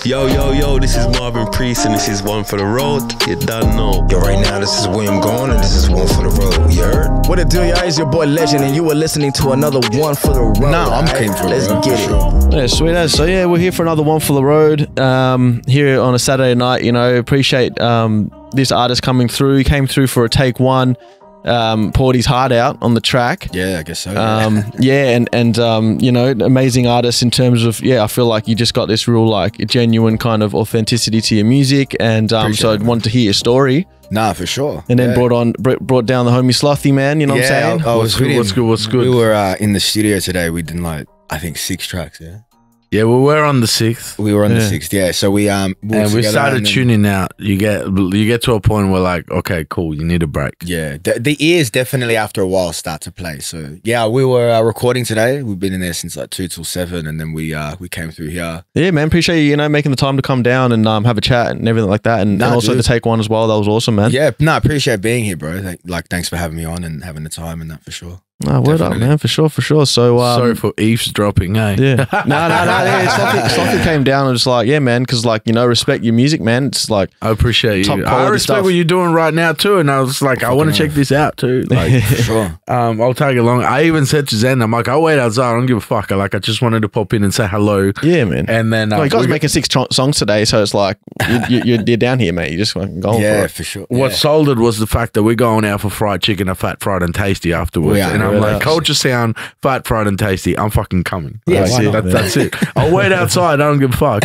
Yo, yo, yo, this is Marvin Priest and this is One for the Road. You done know. Yo, right now, this is William Gone and this is One for the Road. You heard? What it do, y'all? It's your boy Legend and you were listening to another One for the Road. Nah, I'm came for Let's it, get sure. it. Yeah, sweet as. So yeah, we're here for another One for the Road here on a Saturday night. You know, appreciate this artist coming through. He came through for a take one. Poured his heart out on the track. Yeah, I guess so. Yeah, and you know, amazing artist in terms of, yeah, I feel like you just got this real like genuine kind of authenticity to your music, and so I'd want to hear your story. Nah, for sure. And then brought down the homie Slothy, man. You know what I'm saying? Oh, What's good? What's good? We were in the studio today. We did like I think 6 tracks. Yeah. Yeah, we were on the 6th. We were on the 6th, yeah. So we and we started tuning out. You get to a point where like, okay, cool, you need a break. Yeah, the ears definitely after a while start to play. So yeah, we were recording today. We've been in there since like 2 till 7, and then we came through here. Yeah, man, appreciate you making the time to come down and have a chat and everything like that, and also the take one as well. That was awesome, man. Yeah, no, I appreciate being here, bro. Thanks for having me on and having the time and that for sure. No, word up, man, for sure. So, sorry for eavesdropping, eh? Yeah, no. Yeah, Slothy came down and was like, yeah, man, because like respect your music, man. It's like I appreciate you. I respect stuff. what you're doing right now too, and I was like, I want to check this out too. Like, sure. I'll tag along. I even said to Zanda, I'm like, I'll wait outside. I don't give a fuck. I just wanted to pop in and say hello. Yeah, man. And then you guys making 6 songs today, so it's like you're down here, mate. You just fucking go for it. For sure. What sold it was the fact that we're going out for fried chicken, a fat, fried, and tasty afterwards. And I'm like, culture sound, fat, fried, and tasty. I'm fucking coming. Yeah, that's it. I'll wait outside. I don't give a fuck.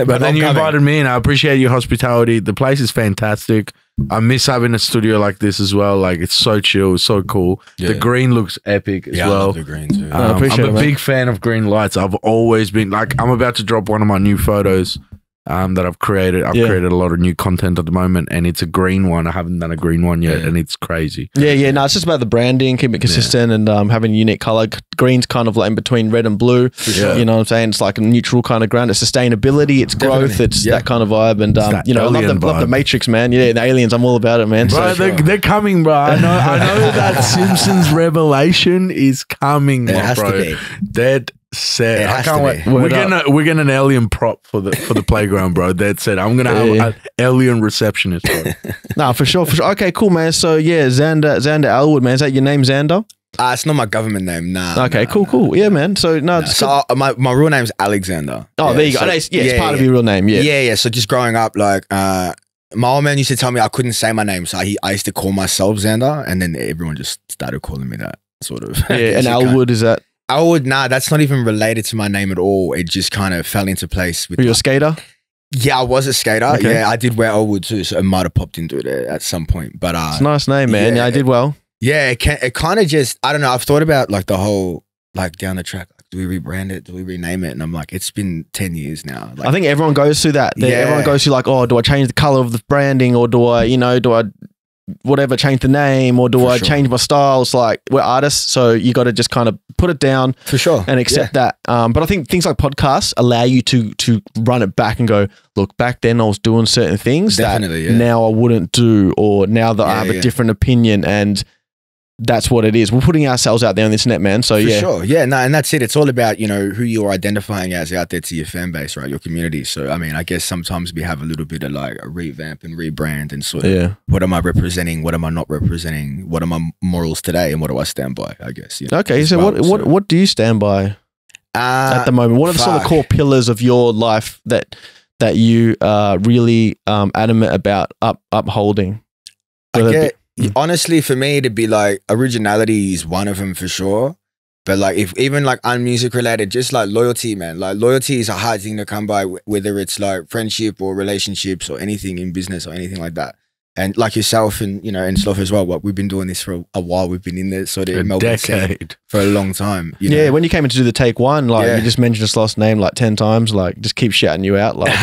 But then you invited me in. I appreciate your hospitality. The place is fantastic. I miss having a studio like this as well. Like, it's so chill, it's so cool. Yeah. The green looks epic as well. I love the green too. I'm a big fan of green lights. I've always been like, I'm about to drop one of my new photos that I've created. I've created a lot of new content at the moment, and it's a green one. I haven't done a green one yet, and it's crazy. Yeah. No, it's just about the branding, keep it consistent, and having a unique color. Green's kind of like in between red and blue. Sure. You know what I'm saying? It's like a neutral kind of ground. It's sustainability, it's growth, it's that kind of vibe. And you know, I love the Matrix, man. Yeah, the aliens. I'm all about it, man. Bro, they're coming, bro. I know that Simpsons revelation is coming, bro. Dead set. I can't wait. We're gonna an alien prop for the playground, bro. Dead set. I'm gonna have an alien receptionist, bro. Nah, for sure. Okay, cool, man. So yeah, Zanda Elwood, man. Is that your name, Zanda? It's not my government name. Nah. Okay, cool. Yeah, man. So So my real name's Alexander. Oh, there you go. So, it's part of your real name. Yeah. So just growing up, like my old man used to tell me I couldn't say my name, so I used to call myself Zanda, and then everyone just started calling me that, sort of. Yeah, and Elwood, is that? Elwood, nah, that's not even related to my name at all. It just kind of fell into place. Were you a skater? Yeah, I was a skater. Okay. Yeah, I did wear Elwood too, so it might have popped into it at some point. But it's a nice name, man. Yeah, I did well. Yeah, it kind of just, I don't know. I've thought about like the whole, like down the track, like, do we rebrand it? Do we rename it? And I'm like, it's been 10 years now. Like, I think everyone goes through that. Everyone goes through like, oh, do I change the color of the branding, or do I whatever, change the name, or do I change my style? It's like, we're artists, so you got to just kind of put it down for sure and accept that. But I think things like podcasts allow you to run it back and go, look, back then I was doing certain things that now I wouldn't do, or now that I have a different opinion, and that's what it is. We're putting ourselves out there on the internet, man. So for sure. Yeah, no, and that's it. It's all about, who you're identifying as out there to your fan base, right? Your community. So, I mean, I guess sometimes we have a little bit of like a revamp and rebrand and sort of what am I representing? What am I not representing? What are my morals today? And what do I stand by, I guess. Okay, so what do you stand by at the moment? What are the sort of core pillars of your life that you are really adamant about upholding? Honestly, for me, it'd be like originality is one of them for sure. But like, if even like unmusic related, just like loyalty, man. Like loyalty is a hard thing to come by, whether it's like friendship or relationships or anything in business or anything like that. And like yourself and and stuff as well. We've been doing this for a while. We've been in the sort of Melbourne scene for a long time. Yeah, when you came in to do the take one, like you just mentioned his last name like 10 times. Like, just keep shouting you out. Like,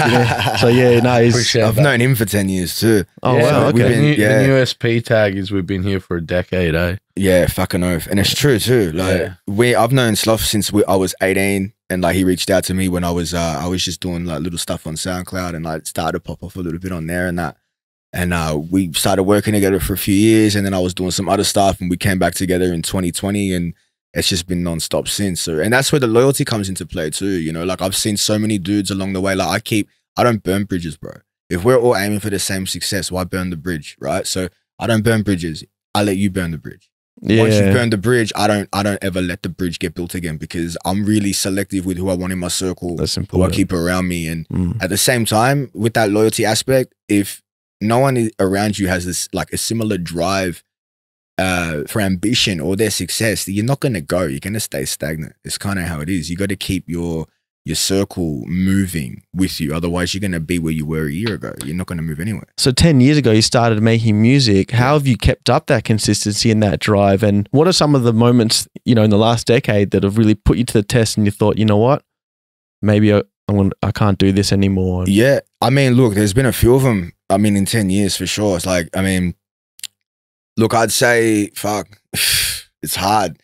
so yeah, no, I've known him for 10 years too. Oh wow, okay. The new USP tag is we've been here for a decade, eh? Yeah, fucking oath, and it's true too. Like I've known Sloth since I was 18, and like he reached out to me when I was just doing like little stuff on SoundCloud, and like started to pop off a little bit on there and that. And we started working together for a few years, and then I was doing some other stuff, and we came back together in 2020, and it's just been nonstop since. So, and that's where the loyalty comes into play too. Like I've seen so many dudes along the way. Like I don't burn bridges, bro. If we're all aiming for the same success, why burn the bridge, right? So I don't burn bridges. I let you burn the bridge. Yeah. Once you burn the bridge, I don't ever let the bridge get built again, because I'm really selective with who I want in my circle, who I keep around me. And at the same time, with that loyalty aspect, if no one around you has this like a similar drive for ambition or their success, you're not going to go. You're going to stay stagnant. It's kind of how it is. You got to keep your circle moving with you. Otherwise, you're going to be where you were a year ago. You're not going to move anywhere. So 10 years ago, you started making music. How have you kept up that consistency and that drive? And what are some of the moments, you know, in the last decade that have really put you to the test and you thought, you know what, maybe I can't do this anymore? Yeah. I mean, look, there's been a few of them. I mean, in 10 years for sure. It's like, I mean, look, I'd say, fuck, it's hard.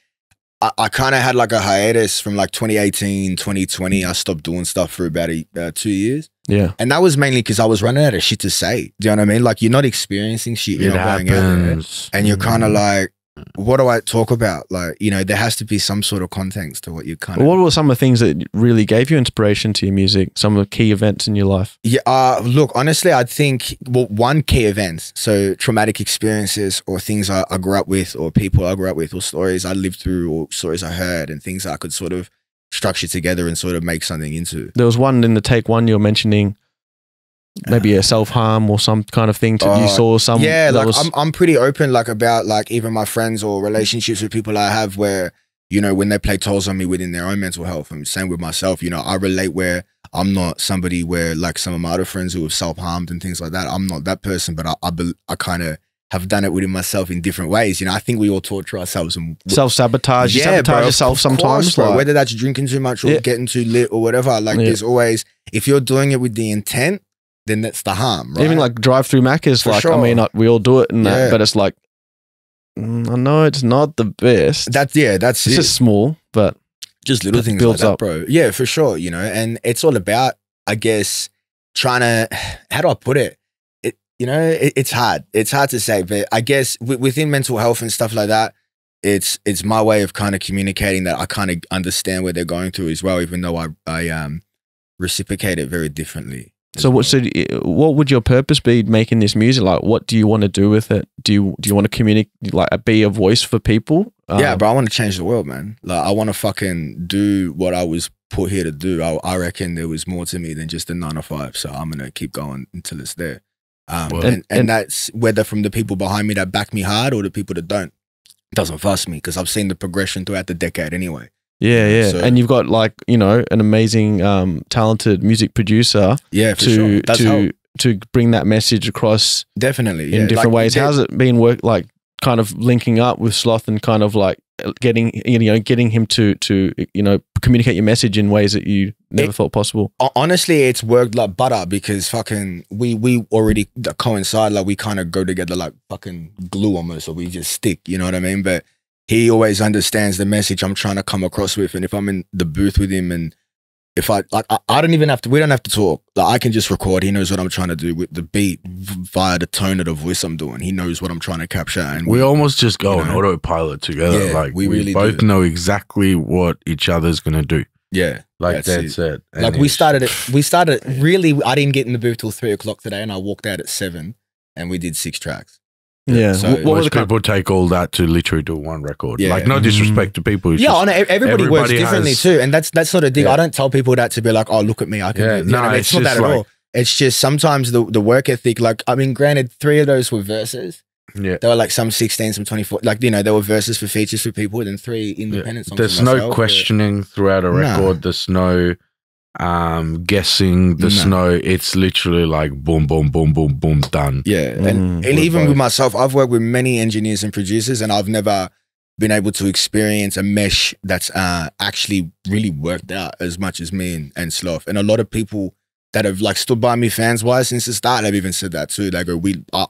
I kind of had like a hiatus from like 2018, 2020. I stopped doing stuff for about 2 years. Yeah. And that was mainly because I was running out of shit to say. Do you know what I mean? Like, you're not experiencing shit. You're not going out there. And you're kind of like, what do I talk about? Like, you know, there has to be some sort of context to what you kind of... What were some of the things that really gave you inspiration to your music? Some of the key events in your life? Yeah, look, honestly, I think, well, one, key events. So traumatic experiences or things I grew up with, or people I grew up with, or stories I lived through, or stories I heard, and things I could sort of structure together and sort of make something into. There was one in the take one you were mentioning, maybe a self-harm or some kind of thing you saw some. Yeah, like I'm pretty open like about like even my friends or relationships with people I have where, you know, when they play tolls on me within their own mental health. And same with myself, you know, I relate where I'm not somebody where like some of my other friends who have self-harmed and things like that. I'm not that person, but I kind of have done it within myself in different ways. You know, I think we all torture ourselves and self-sabotage. You sabotage yourself sometimes, bro, whether that's drinking too much or getting too lit or whatever. Like there's always, if you're doing it with the intent, then that's the harm, right? Even like drive-through Macca's, like, sure. I mean, we all do it and that, but it's like, I know it's not the best. That's it's just small, but just little things builds like that, bro. Yeah, for sure, you know, and it's all about, I guess, trying to, how do I put it? You know, it's hard. It's hard to say, but I guess within mental health and stuff like that, it's my way of kind of communicating that I kind of understand what they're going through as well, even though I reciprocate it very differently. So what would your purpose be making this music? Like, what do you want to do with it? Do you want to communicate, like, be a voice for people? Yeah, but I want to change the world, man. Like, I want to fucking do what I was put here to do. I reckon there was more to me than just a 9 to 5. So I'm gonna keep going until it's there. And that's whether from the people behind me that back me hard or the people that don't. It doesn't fuss me because I've seen the progression throughout the decade anyway. Yeah. So, and you've got, like, you know, an amazing, talented music producer. Yeah, for sure. To bring that message across. Definitely. In different ways. How's it been like kind of linking up with Sloth and kind of like getting him to, you know, communicate your message in ways that you never thought possible? Honestly, it's worked like butter because fucking we already coincide. Like, we kind of go together like fucking glue almost, or we just stick, you know what I mean? But he always understands the message I'm trying to come across with. And if I'm in the booth with him and if I don't even have to, we don't have to talk. Like, I can just record. He knows what I'm trying to do with the beat via the tone of the voice I'm doing. He knows what I'm trying to capture. And we almost just go on autopilot together. Yeah, like, we really both know exactly what each other's going to do. Yeah. Like, that's it. Like, we started really, I didn't get in the booth till 3 o'clock today, and I walked out at 7 and we did 6 tracks. Yeah. So most people take all that to literally do one record. Yeah. Like, no disrespect to people. Everybody works differently too. And that's sort of thing. Yeah. I don't tell people that to be like, oh, look at me. I can do it. No, it's not that at all. It's just sometimes the work ethic, like, I mean, granted, 3 of those were verses. Yeah. There were like some 16, some 24. Like, you know, there were verses for features for people and then 3 independent songs. There's no questioning throughout a record. There's no guessing. There's no, it's literally like boom, boom, boom, boom, boom, done. Yeah. And even with myself, I've worked with many engineers and producers, and I've never been able to experience a mesh that's actually really worked out as much as me and Sloth. And a lot of people that have like stood by me fans wise since the start, have even said that too. They go,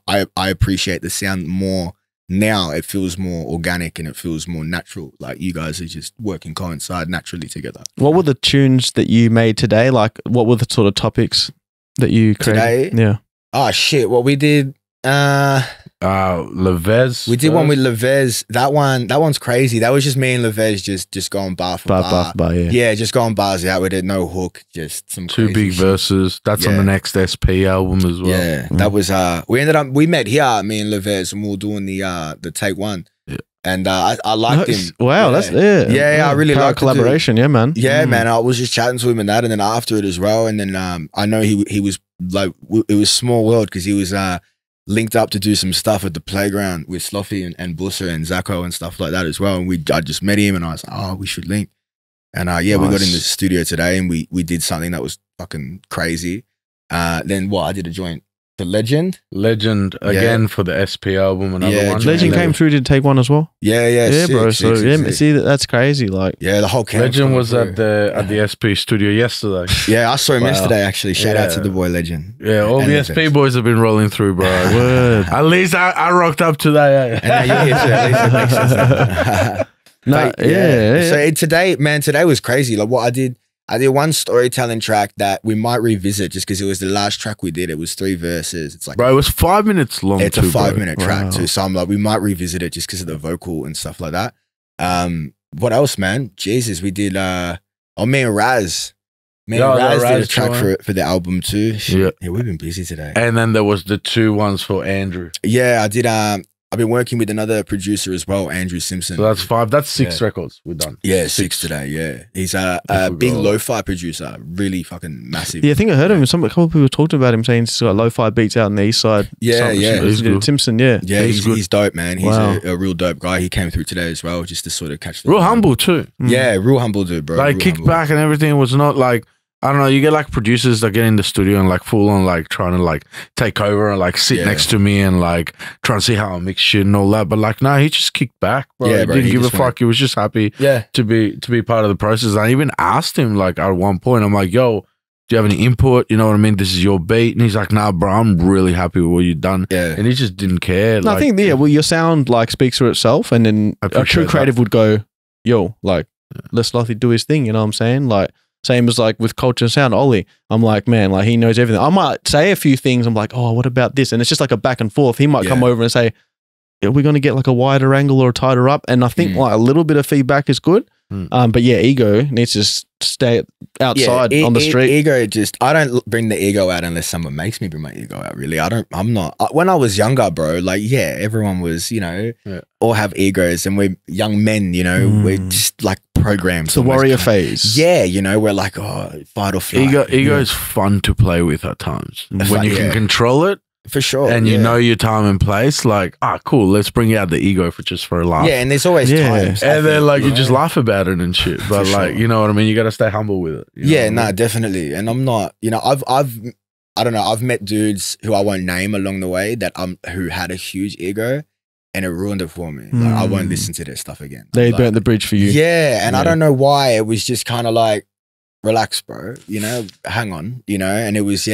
I appreciate the sound more now. It feels more organic and it feels more natural. Like, you guys are just working coincide naturally together. What were the tunes that you made today? Like, what were the sort of topics that you created? Today? Yeah. Oh shit. What we did, Levez. We did one with Levez. That one's crazy. That was just me and Levez just going bar for bar. Yeah, just going bars out with it, no hook, just some two big shit. verses. That's on the next SP album as well. Yeah, that was we met here, me and Levez, and we were doing the take one. Yeah. And I liked him. Wow, that's I really liked collaboration. Yeah, man. Yeah, man. I was just chatting to him and that, and then after it as well. And then I know he was like, it was small world because he was linked up to do some stuff at the playground with Sloffy and Busser and Zacko and stuff like that as well. And I just met him and I was like, oh, we should link. And nice. We got in the studio today and we did something that was fucking crazy. Then I did a joint. The Legend again for the SP album. Another one. Legend came through to take one as well. Yeah, sick, bro. See, that's crazy. Like, the whole camp. Legend was at the SP studio yesterday. Yeah, I saw him yesterday. Actually, shout out to the boy Legend. Yeah, all the SP boys have been rolling through, bro. Word. At least I rocked up today. And now you're here, so at least it makes sense. So today was crazy. Like what I did one storytelling track that we might revisit just because it was the last track we did. It was 3 verses. It's like, bro, it was 5 minutes long. It's a 5-minute track too. So I'm like, we might revisit it just because of the vocal and stuff like that. What else, man? Jesus, we did. Me and Raz. Me and Raz did a track for the album too. Yeah, we've been busy today. And then there was the 2 ones for Andrew. Yeah, I did. I've been working with another producer as well, Andrew Simpson. So that's 5. That's 6 records we've done. Yeah, 6 today. Yeah, he's a big lo-fi producer, really fucking massive. Yeah, I think I heard him. A couple of people talked about him saying he's got lo-fi beats out on the east side. Yeah. Simpson. Yeah, he's dope, man. He's a real dope guy. He came through today as well, just to sort of catch the real humble too. Yeah, real humble dude, bro. Like kicked back and everything was not like. I don't know, you get like producers that get in the studio and like full on like trying to like take over and like sit next to me and like trying to see how I mix shit and all that. But like, no, he just kicked back, bro. Yeah, he didn't give a fuck. He was just happy to be part of the process. I even asked him like at one point, I'm like, yo, do you have any input? You know what I mean? This is your beat. And he's like, nah, bro, I'm really happy with what you've done. Yeah. And he just didn't care. No, I think, your sound like speaks for itself. And then a true creative would go, yo, like, let Slothy do his thing. You know what I'm saying? Like, same as like with Culture and Sound, Ollie. I'm like, man, like he knows everything. I might say a few things. I'm like, oh, what about this? And it's just like a back and forth. He might come over and say, are we going to get like a wider angle or tighter up? And I think like a little bit of feedback is good. But yeah, ego needs to stay outside on the street. Ego I don't bring the ego out unless someone makes me bring my ego out, really. I'm not. When I was younger, bro, like, everyone was, all have egos and we're young men, we're just like programmed. It's the warrior phase. Yeah, we're like, oh, fight or flight. Ego is fun to play with at times. When you can control it. For sure. And you know your time and place, like, cool, let's bring out the ego for a laugh. Yeah, and there's always times. And then like you just laugh about it and shit. But like, you know what I mean? You gotta stay humble with it. Definitely. And I'm not, I don't know, I've met dudes who I won't name along the way who had a huge ego and it ruined it for me. Like, I won't listen to their stuff again. They burnt the bridge for you. Yeah, and I don't know why. It was just kind of like, relax, bro, hang on, and it was,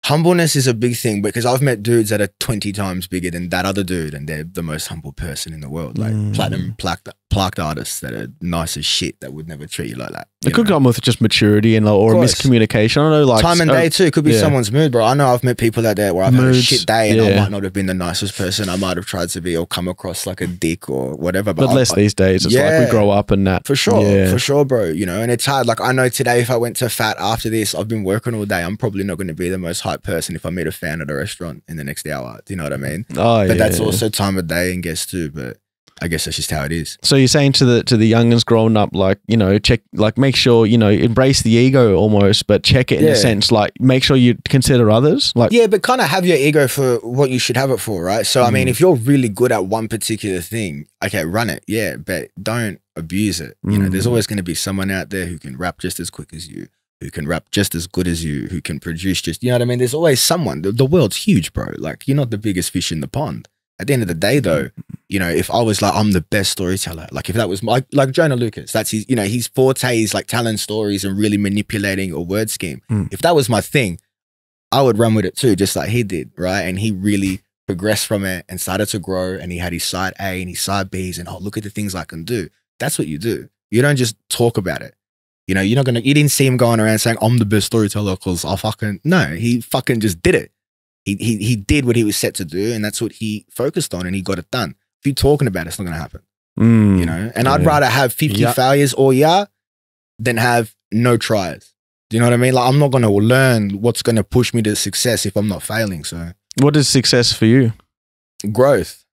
humbleness is a big thing because I've met dudes that are 20 times bigger than that other dude and they're the most humble person in the world. Like platinum plaqued artists that are nice as shit that would never treat you like that. It could come with just maturity and or miscommunication. I don't know, like time and day too. It could be someone's mood, bro. I know I've met people out there where I've had a shit day and I might not have been the nicest person. I might have tried to be or come across like a dick or whatever. But less these days. It's like we grow up and that. For sure, bro. And it's hard. Like I know today if I went to Fat after this, I've been working all day. I'm probably not going to be the most hype person if I meet a fan at a restaurant in the next hour. Do you know what I mean? But that's also time of day and guess too. But I guess that's just how it is. So you're saying to the youngins growing up, like, check, like make sure, embrace the ego almost, but check it in a sense, like make sure you consider others. Like, but kind of have your ego for what you should have it for, right? So, I mean, if you're really good at one particular thing, okay, run it. Yeah, but don't abuse it. There's always going to be someone out there who can rap just as quick as you, who can rap just as good as you, who can produce just, you know what I mean? There's always someone. The world's huge, bro. Like, you're not the biggest fish in the pond. At the end of the day, though, if I was like, I'm the best storyteller, like if that was like Jonah Lucas, that's his, his forte is like telling stories and really manipulating a word scheme. If that was my thing, I would run with it too, just like he did, right? And he really progressed from it and started to grow and he had his side A and his side B's and, look at the things I can do. That's what you do. You don't just talk about it. You didn't see him going around saying, I'm the best storyteller because no, he fucking just did it. He did what he was set to do, and that's what he focused on, and he got it done. If you're talking about it, it's not going to happen. You know? And I'd rather have 50 failures all year than have no tries. Do you know what I mean? Like, I'm not going to learn what's going to push me to success if I'm not failing. So what is success for you? Growth.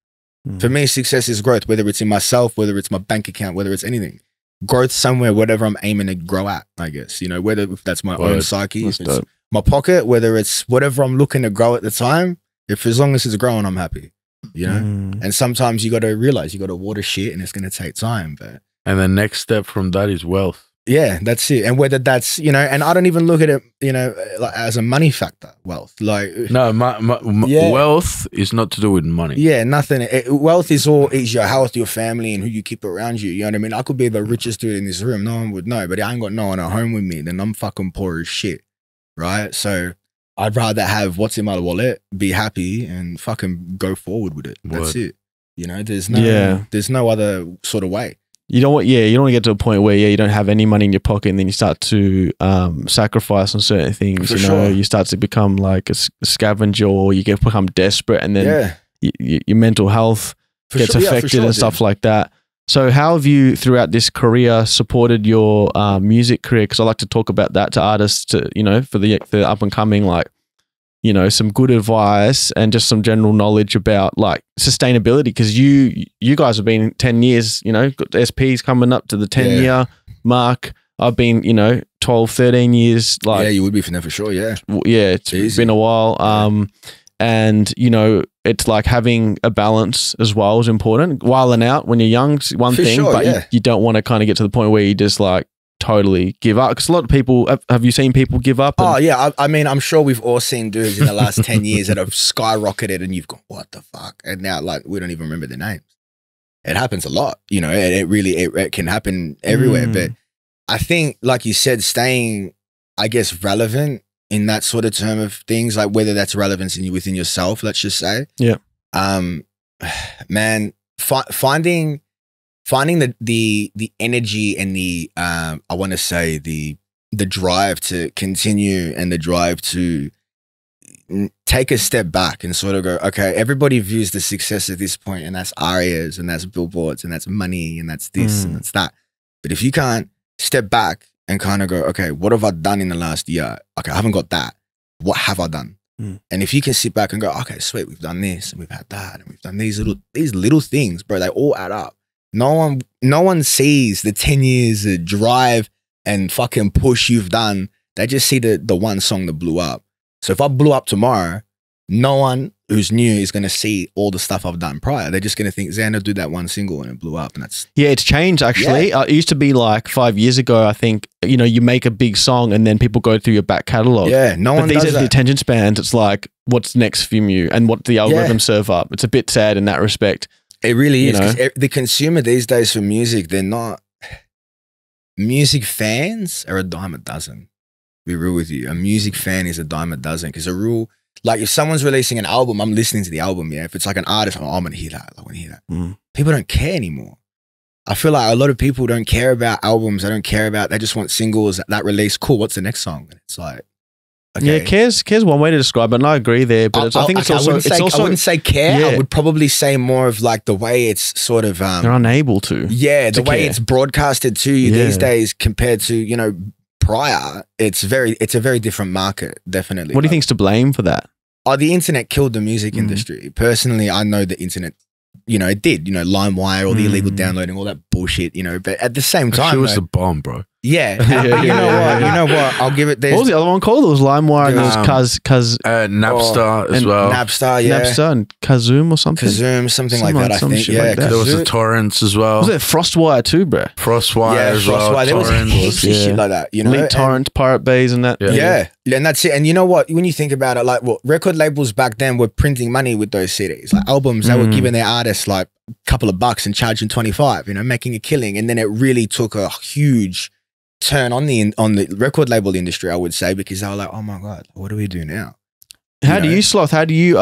For me, success is growth, whether it's in myself, whether it's my bank account, whether it's anything. Growth somewhere, whatever I'm aiming to grow at, I guess. You know, whether if that's my own psyche, if it's my pocket, whether it's whatever I'm looking to grow at the time, if as long as it's growing, I'm happy. You know? And sometimes you got to realize you got to water shit and it's going to take time. And the next step from that is wealth. Yeah, that's it. And whether that's, you know, and I don't even look at it, you know, like as a money factor, wealth. Like, no, wealth is not to do with money. Yeah, nothing. Wealth is your health, your family, and who you keep around you. You know what I mean? I could be the richest dude in this room. No one would know, but I ain't got no one at home with me. Then I'm fucking poor as shit. Right? So I'd rather have what's in my wallet, be happy, and fucking go forward with it. That's it. You know, there's no other sort of way. You don't want, you don't want to get to a point where, you don't have any money in your pocket and then you start to sacrifice on certain things. You know, you start to become like a scavenger, or you become desperate, and then your mental health gets affected and stuff like that. So how have you, throughout this career, supported your music career? Because I like to talk about that to artists, to, you know, for the up and coming, like, you know, some good advice and just some general knowledge about like sustainability. Because you guys have been 10 years, you know, got SPs coming up to the 10-year mark. I've been, you know, 12, 13 years. Like, yeah, you would be for sure. Yeah. Yeah, it's been a while. And, you know, it's like having a balance as well is important. Wilding out when you're young is one thing, but you don't want to kind of get to the point where you just like totally give up. Because a lot of people, have you seen people give up? Oh, yeah. I mean, I'm sure we've all seen dudes in the last 10 years that have skyrocketed and you've gone, what the fuck? And now, like, we don't even remember their names. It happens a lot, you know, it really can happen everywhere. But I think, like you said, staying, I guess, relevant in that sort of term of things, like whether that's relevance within yourself, let's just say. Yeah. Man, finding the energy and the I want to say the drive to continue and the drive to take a step back and sort of go, okay, everybody views the success at this point, and that's arias and that's billboards and that's money and that's this and that's that. But if you can't step back and kind of go, okay, what have I done in the last year? Okay, I haven't got that. What have I done? And if you can sit back and go, okay, sweet, we've done this and we've had that and we've done these little things, bro, they all add up. No one sees the 10 years of drive and fucking push you've done. They just see the one song that blew up. So if I blew up tomorrow, no one who's new is going to see all the stuff I've done prior. They're just going to think, Zanda did that one single and it blew up. And that's... Yeah, it's changed actually. It used to be like 5 years ago, I think, you know, you make a big song and then people go through your back catalogue. Yeah, no one does that. But these are the attention spans. It's like, what's next from you and what the algorithm serve up. It's a bit sad in that respect. It really is. Because the consumer these days for music, they're not... Music fans are a dime a dozen. Be real with you. A music fan is a dime a dozen, because a rule... Like if someone's releasing an album, I'm listening to the album, yeah. If it's like an artist, I'm going to hear that. I want to hear that. People don't care anymore. I feel like a lot of people don't care about albums. They don't care about, they just want singles that release. Cool, what's the next song? And it's like, okay. Yeah, care's one way to describe it, and I agree there. But I think it's also... I wouldn't say care. Yeah. I would probably say more of like the way it's sort of... They're unable to. Yeah, the way it's broadcasted to you these days compared to, you know, prior, it's a very different market, definitely. What do you think's to blame for that? Oh, the internet killed the music industry. Personally, I know the internet, you know, it did, you know, LimeWire, all the illegal downloading, all that bullshit, you know, but at the same time, it was the bomb, bro. Yeah. You know what? I'll give it this. What was the other one called? It was LimeWire and it was Napster as well. Napster, yeah. Napster and Kazoom or something. Kazoom, something like that, I think. Yeah. Like there was the torrents as well. Was it FrostWire too, bro? FrostWire as well. FrostWire. There was heaps of shit like that, you know. LinkTorrent, Pirate Bays and that. Yeah. And that's it. And you know what? When you think about it, like, well, record labels back then were printing money with those CDs. Like albums, they were giving their artists like a couple of bucks and charging 25, you know, making a killing. And then it really took a huge turn on the record label industry, I would say, because they were like, oh my God, what do we do now? How do you, Sloth, how do you,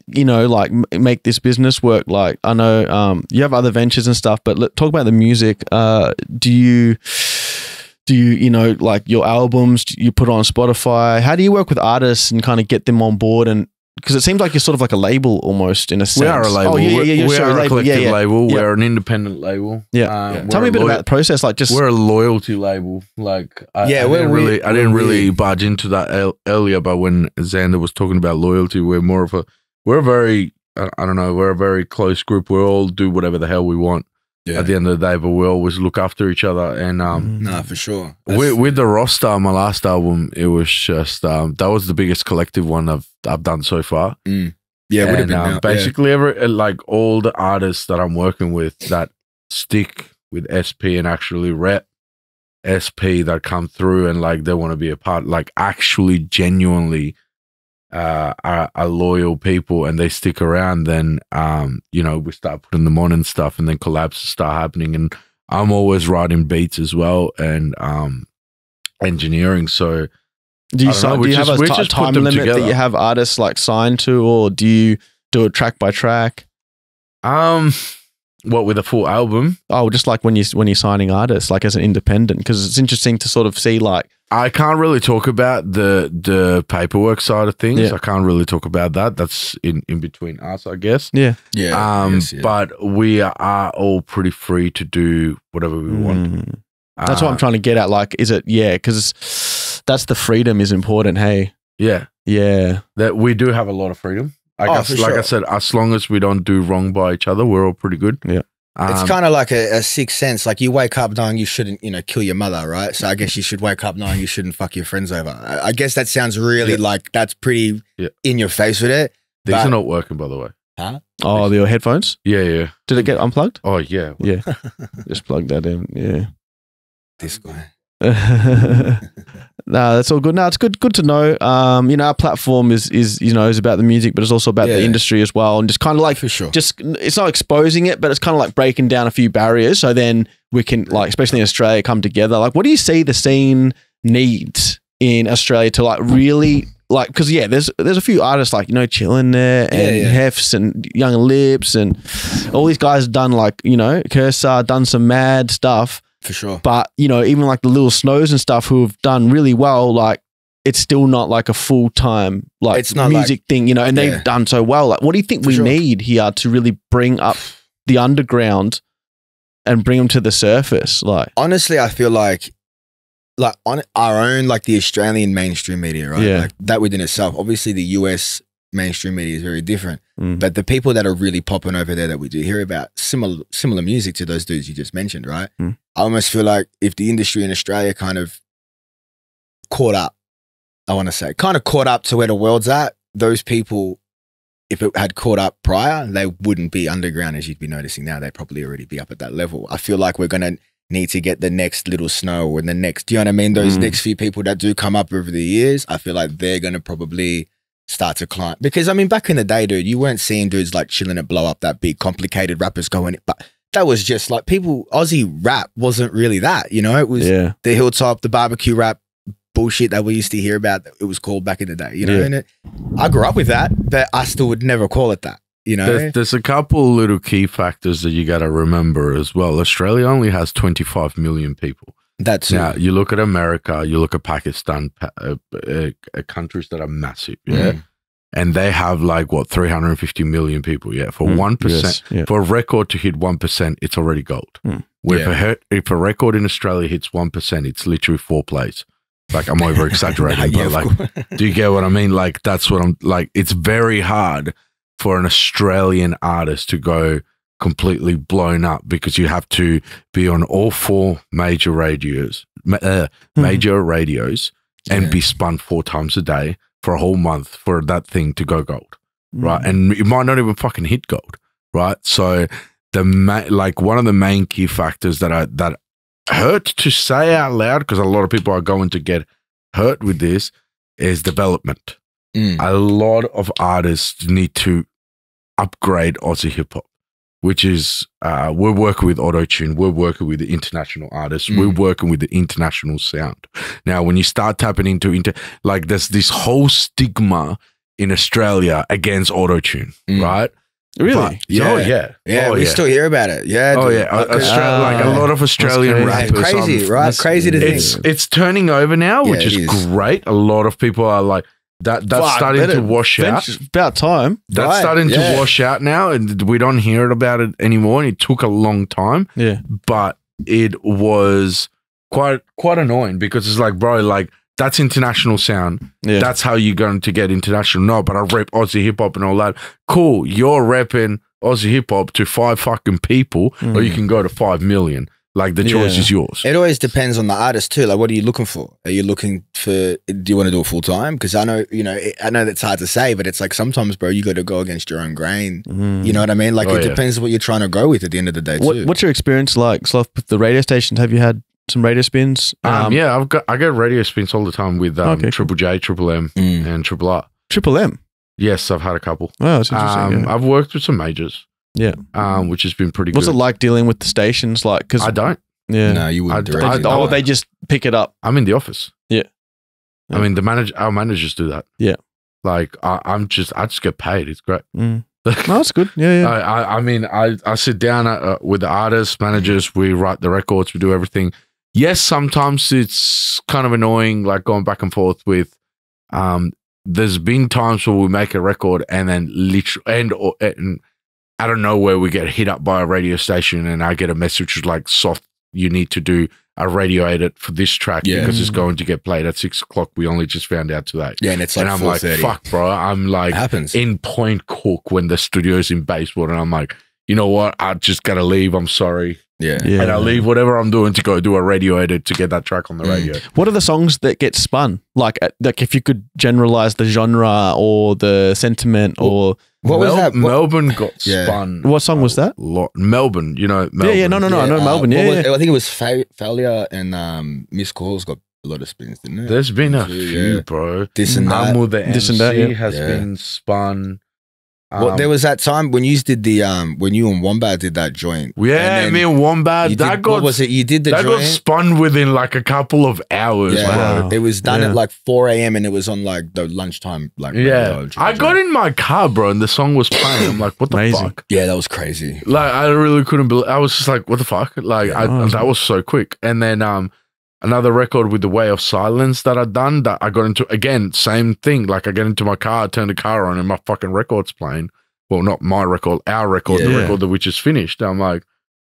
you know, like make this business work? Like, I know you have other ventures and stuff, but talk about the music. Do you, you know, like your albums, you put on Spotify? How do you work with artists and kind of get them on board? And because it seems like you're sort of like a label almost in a sense. We are a label. Oh, yeah. We are a collective label. Yeah. We're an independent label. Yeah. Tell me a bit about the process. Like, just we're a loyalty label. Like, I didn't really budge into that earlier, but when Zanda was talking about loyalty, we're a very close group. We all do whatever the hell we want. Yeah. At the end of the day, but we always look after each other. And for sure. With the roster, my last album, it was just that was the biggest collective one I've done so far. Yeah, it would have been basically all the artists that I'm working with that stick with SP and actually rep SP that come through and like they want to be a part, like actually genuinely are loyal people and they stick around, then we start putting them on and stuff, and then collabs start happening. And I'm always writing beats as well and engineering. So do you have a time limit that you have artists like signed to, or do you do it track by track? What, with a full album? Oh, just like when you're signing artists, like as an independent, because it's interesting to sort of see like. I can't really talk about the paperwork side of things. Yeah. I can't really talk about that. That's in between us, I guess. Yeah. Yeah. But we are all pretty free to do whatever we want. That's what I'm trying to get at. Like, is it, because that's the freedom is important. Hey. Yeah. Yeah. That we do have a lot of freedom. I said, as long as we don't do wrong by each other, we're all pretty good. Yeah. It's kind of like a sixth sense. Like you wake up knowing you shouldn't, kill your mother, right? So I guess you should wake up knowing you shouldn't fuck your friends over. I guess that sounds really like that's pretty in your face with it. These are not working, by the way. Huh? Oh, your headphones? Yeah. Did it get unplugged? Oh, yeah. Yeah. Just plug that in. Yeah. This guy. No, that's all good. No, it's good to know. Our platform is about the music, but it's also about the industry as well, and just kind of like, for sure, just it's not exposing it, but it's kind of like breaking down a few barriers, so then we can, like, especially in Australia, come together. Like, what do you see the scene needs in Australia to like really like? Because there's a few artists like Chillin' there and Hefs and Young Lips and all these guys done like Cursor done some mad stuff. For sure. But, even like the Little Snows and stuff who have done really well, like it's still not like a full-time like it's not music thing, and they've done so well. Like, what do you think we need here to really bring up the underground and bring them to the surface? Like, honestly, I feel like on our own, like the Australian mainstream media, right? Yeah. Like that within itself. Obviously the US mainstream media is very different, but the people that are really popping over there that we do hear about similar music to those dudes you just mentioned, right? I almost feel like if the industry in Australia kind of caught up to where the world's at, those people, if it had caught up prior, they wouldn't be underground as you'd be noticing now. They'd probably already be up at that level. I feel like we're gonna need to get the next Little Snow and the next, do you know what I mean? Those next few people that do come up over the years, I feel like they're gonna probably start to climb. Because I mean, back in the day, dude, you weren't seeing dudes like Chillin' It blow up that big, complicated rappers going, but that was just like Aussie rap wasn't really that, it was the hilltop, the barbecue rap bullshit that we used to hear about. It was called back in the day, and I grew up with that, but I still would never call it that, There's a couple little key factors that you got to remember as well. Australia only has 25 million people. That's now you look at America, you look at Pakistan, countries that are massive, and they have like 350 million people. For 1%, for a record to hit 1%, it's already gold. If a record in Australia hits 1%, it's literally 4 plays. Like, I'm over exaggerating, but like, do you get what I mean? Like, that's what I'm like. It's very hard for an Australian artist to go completely blown up because you have to be on all 4 major radios, and be spun 4 times a day for a whole month for that thing to go gold, right? And it might not even fucking hit gold, right? So one of the main key factors that hurt to say out loud, because a lot of people are going to get hurt with this, is development. A lot of artists need to upgrade Aussie hip hop, which is we're working with auto-tune, we're working with the international artists, we're working with the international sound. Now, when you start tapping into like, there's this whole stigma in Australia against auto-tune, right? Really? We still hear about it. Like a lot of Australian rappers. Crazy, right? Crazy to think. It's turning over now, which is great. A lot of people are like, That's starting to wash out. It's about time. That's starting to wash out now, and we don't hear about it anymore. And it took a long time. Yeah, but it was quite annoying because it's like, bro, like that's international sound. Yeah. That's how you're going to get international. No, but I rep Aussie hip hop and all that. Cool, you're repping Aussie hip hop to 5 fucking people, or you can go to 5 million. Like the choice is yours. It always depends on the artist too. Like, what are you looking for? Are you looking for? Do you want to do it full time? Because I know, I know that's hard to say, but it's like sometimes, bro, you got to go against your own grain. You know what I mean? Like, it depends what you're trying to go with at the end of the day. What's your experience like, Sloth, with the radio stations? Have you had some radio spins? Yeah, I get radio spins all the time with Triple J, Triple M, and Triple R. Triple M. Yes, I've had a couple. Oh, that's interesting. I've worked with some majors. Yeah, which has been pretty good. What's it like dealing with the stations? Like, because I don't. Yeah, no, you wouldn't. They just pick it up. I'm in the office. Yeah, I mean our managers do that. Yeah, like I just get paid. It's great. No, that's good. Yeah. I mean, I sit down with the artists, managers. We write the records. We do everything. Yes, sometimes it's kind of annoying, like going back and forth with. There's been times where we make a record and then literally and I don't know where we get hit up by a radio station and I get a message like, Soft, you need to do a radio edit for this track because it's going to get played at 6 o'clock. We only just found out today. Yeah, and it's like, and I'm like, fuck, bro. I'm like in Point Cook when the studio's in Bayswater, and I'm like, you know what? I just gotta leave. I'm sorry. Yeah. And I leave whatever I'm doing to go do a radio edit to get that track on the radio. What are the songs that get spun? Like if you could generalize the genre or the sentiment or... What was that? Melbourne got spun. What song was that? Melbourne, Melbourne. Yeah, no, I know Melbourne. I think it was Failure and Miss Calls got a lot of spins, didn't it? There's been a few, bro. This and that. The MC has been spun. Well, there was that time when you did the when you and Wombat did that joint. Yeah, me and Wombat. What was it? You did the joint. That got spun within like a couple of hours. Yeah, bro. It was done at like 4 a.m. and it was on like the lunchtime. Like I got in my car, bro, and the song was playing. I'm like, what the fuck? Yeah, that was crazy. Like I really couldn't believe. I was just like, what the fuck? Like that was so quick. And then another record with The Way of Silence that I'd done that I got into, again, same thing. Like I get into my car, I turn the car on and my fucking record's playing. Well, not my record, our record, the record that we just finished. I'm like,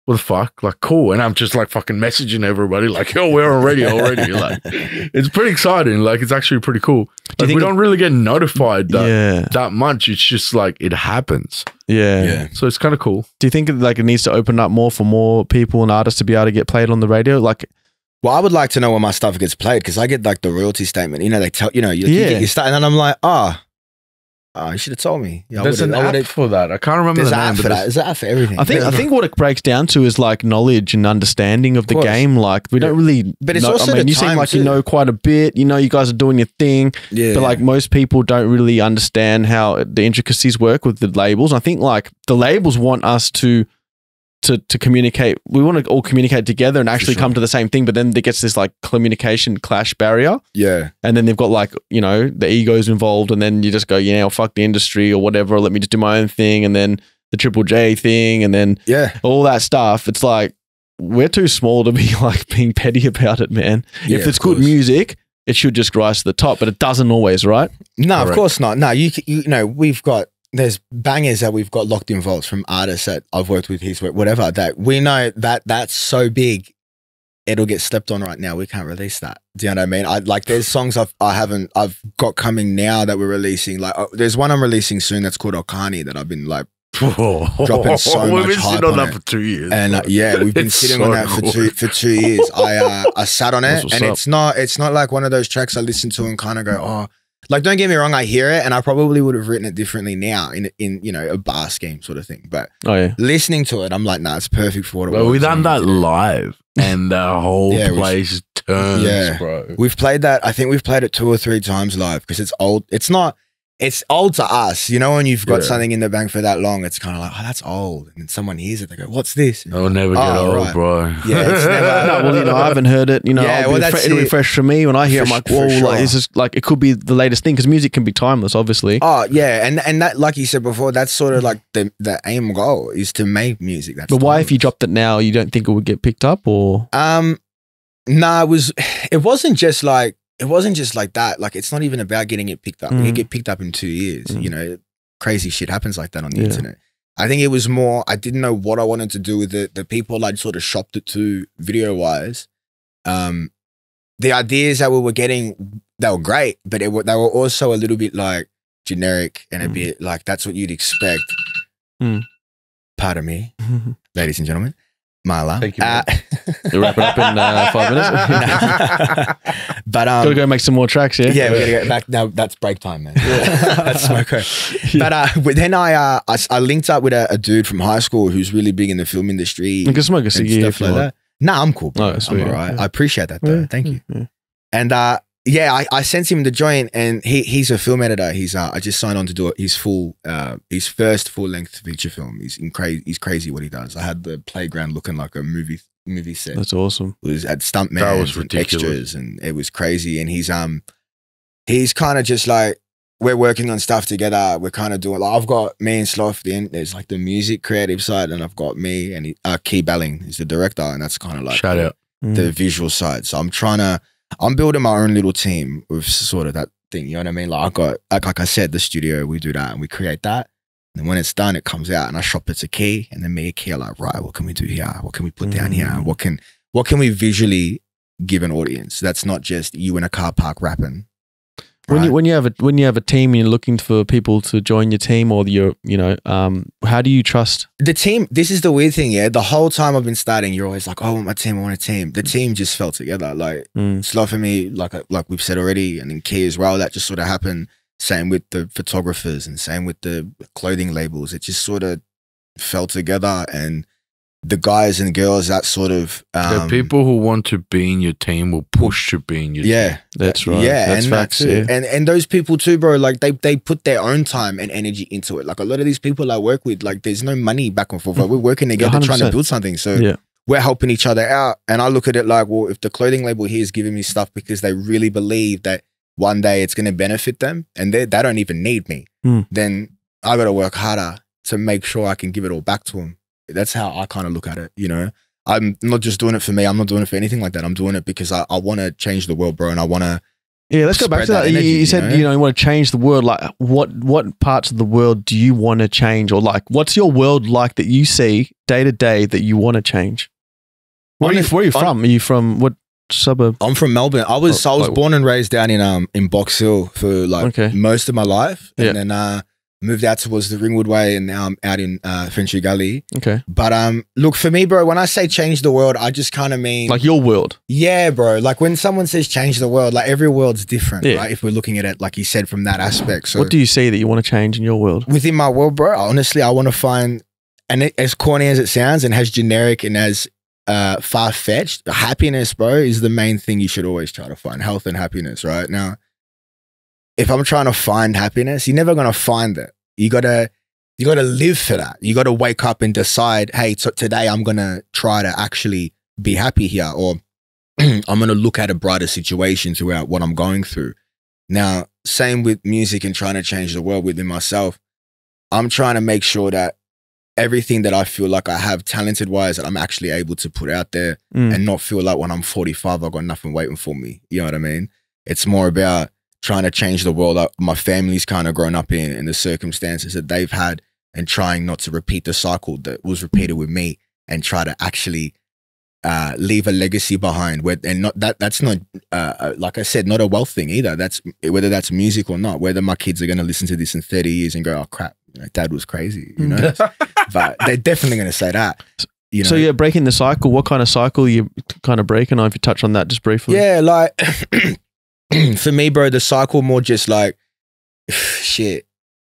what the fuck? Like, cool. And I'm just like fucking messaging everybody like, yo, we're on radio already. Like, it's pretty exciting. Like, it's actually pretty cool. Like, we don't really get notified that much. It's just like, it happens. Yeah. So it's kind of cool. Do you think like it needs to open up more for more people and artists to be able to get played on the radio? Like, well, I would like to know when my stuff gets played because I get like the royalty statement. They tell you get your stuff, and then I'm like, you should have told me. Yeah, there's an app for that. I can't remember the name. There's an app for everything. I think what it breaks down to is like knowledge and understanding of the game. Like we don't really. But it's also you seem like you know quite a bit. You guys are doing your thing. Yeah. But like most people don't really understand how the intricacies work with the labels. I think like the labels want us to communicate. We want to all communicate together and actually come to the same thing, but then there gets this like communication clash barrier. Yeah. And then they've got like, the egos involved, and then you just go, well, fuck the industry or whatever, let me just do my own thing, and then the Triple J thing, and then all that stuff. It's like we're too small to be like being petty about it, man. If it's good music, it should just rise to the top, but it doesn't always, right? No, of course not. No, we've got there's bangers that we've got locked in vaults from artists that I've worked with, his work, whatever, that we know that that's so big, it'll get stepped on right now. We can't release that. Do you know what I mean? There's songs I've got coming now that we're releasing. Like there's one I'm releasing soon that's called Okani that I've been like dropping so much hype on. We've been sitting on that for 2 years. And we've been sitting on that for 2 years. I sat on it, and it's not like one of those tracks I listen to and kind of go, oh. Like, don't get me wrong, I hear it, and I probably would have written it differently now in a bar scheme sort of thing. But listening to it, I'm like, nah, it's perfect for what it was. Well, we done that live, and the whole place turns, bro. We've played that. I think we've played it 2 or 3 times live because it's old. It's old to us, when you've got something in the bank for that long, it's kind of like, oh, that's old. And then someone hears it, they go, what's this? It'll never get old, bro. Yeah, it's never. I haven't heard it. It'll be fresh for me when I hear it. I'm like, whoa, like, it's just like, it could be the latest thing because music can be timeless, obviously. Oh, yeah. And that, like you said before, that's sort of like the aim goal is to make music. That's but why, if you dropped it now, you don't think it would get picked up or? Nah, it wasn't just like, it wasn't just like that. Like, it's not even about getting it picked up. You get picked up in 2 years. You know, crazy shit happens like that on the internet. I think it was more, I didn't know what I wanted to do with it. The people I'd sort of shopped it to video-wise, the ideas that we were getting, they were great, but they were also a little bit like generic and a bit like that's what you'd expect. Pardon me, ladies and gentlemen. My alarm. Thank you. We'll wrap it up in 5 minutes. But gotta go make some more tracks. Yeah, we gotta get back now. That's break time, man. That's smoko. But then I linked up with a dude from high school who's really big in the film industry. You can smoke a cigarette stuff like that. Nah, I'm cool. Bro. I'm all right. I appreciate that though. Thank you. And I sent him the joint, and he's a film editor. I just signed on to do his first full length feature film. He's crazy what he does. I had the playground looking like a movie set. That's awesome. It was at stuntmen and extras, and it was crazy. And he's kind of just like, we're working on stuff together. We're kind of doing, like, I've got me and Sloth, there's like the music creative side, and I've got me and Key Belling is the director, and that's kind of like shout out the visual side. So I'm building my own little team with sort of that thing. You know what I mean? Like, I got, like I said, the studio, we do that and we create that. And when it's done, it comes out and I shop it to Key, and then me and Key are like, right, what can we do here? What can we put down here? What can we visually give an audience? That's not just you in a car park rapping. Right? When you have a team and you're looking for people to join your team, or how do you trust the team? This is the weird thing, yeah. The whole time I've been starting, you're always like, "Oh, I want my team. I want a team." The team just fell together. Like Sloth for me, like we've said already, and then Key as well. That just sort of happened. Same with the photographers, and same with the clothing labels. It just sort of fell together, and the guys and girls that sort of the people who want to be in your team will push to be in your team. That's right. Yeah, that's and facts. And those people too, bro, like they put their own time and energy into it. Like a lot of these people I work with, like there's no money back and forth. Like, we're working together 100%. Trying to build something. So we're helping each other out. And I look at it like, well, if the clothing label here is giving me stuff because they really believe that one day it's going to benefit them, and they don't even need me, then I got to work harder to make sure I can give it all back to them. That's how I kind of look at it, you know? I'm not just doing it for me. I'm not doing it for anything like that. I'm doing it because I want to change the world, bro. And I want to. Yeah, let's go back to that. Energy, you said, you want to change the world. Like, what parts of the world do you want to change? Or like, what's your world like that you see day to day that you want to change? Where are you from? Are you from what suburb? I'm from Melbourne. I was born and raised down in Box Hill for like most of my life. And then moved out towards the Ringwood Way, and now I'm out in Finchley Gully. Okay. But look, for me, bro, when I say change the world, I just kind of mean like your world. Yeah, bro. Like when someone says change the world, like every world's different, right? If we're looking at it, like you said, from that aspect. So what do you see that you want to change in your world? Within my world, bro, honestly, I want to find, and as corny as it sounds and as generic and as far-fetched, happiness, bro, is the main thing you should always try to find. Health and happiness, right? Now, if I'm trying to find happiness, you're never going to find it. You gotta live for that. You gotta wake up and decide, hey, so today I'm gonna try to actually be happy here, or I'm gonna look at a brighter situation throughout what I'm going through. Now, same with music and trying to change the world within myself. I'm trying to make sure that everything that I feel like I have talented wise, that I'm actually able to put out there and not feel like when I'm 45, I've got nothing waiting for me. You know what I mean? It's more about trying to change the world that my family's kind of grown up in and the circumstances that they've had, and trying not to repeat the cycle that was repeated with me, and try to actually leave a legacy behind that's not like I said, not a wealth thing either. That's whether that's music or not, whether my kids are going to listen to this in 30 years and go, oh crap, dad was crazy, you know. But they're definitely going to say that, you know. So yeah, breaking the cycle, what kind of cycle are you kind of breaking? If you touch on that just briefly. Yeah, like for me, bro, the cycle more just like shit.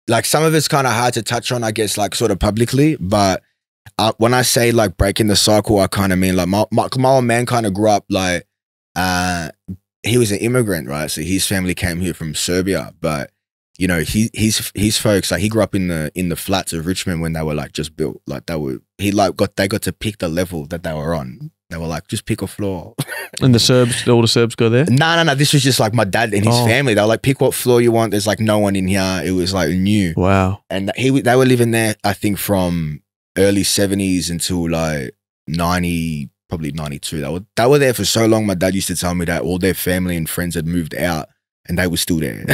Like some of it's kind of hard to touch on, I guess, like sort of publicly. But when I say like breaking the cycle, I kind of mean like my old man kind of grew up like he was an immigrant, right? So his family came here from Serbia, but you know his folks, like he grew up in the flats of Richmond when they were like just built. Like they got to pick the level that they were on. They were like, just pick a floor. And all the Serbs go there? No. This was just like my dad and his family. They were like, pick what floor you want. There's like no one in here. It was like new. Wow. And they were living there, I think, from early 70s until like 90, probably 92. They were there for so long. My dad used to tell me that all their family and friends had moved out and they were still there.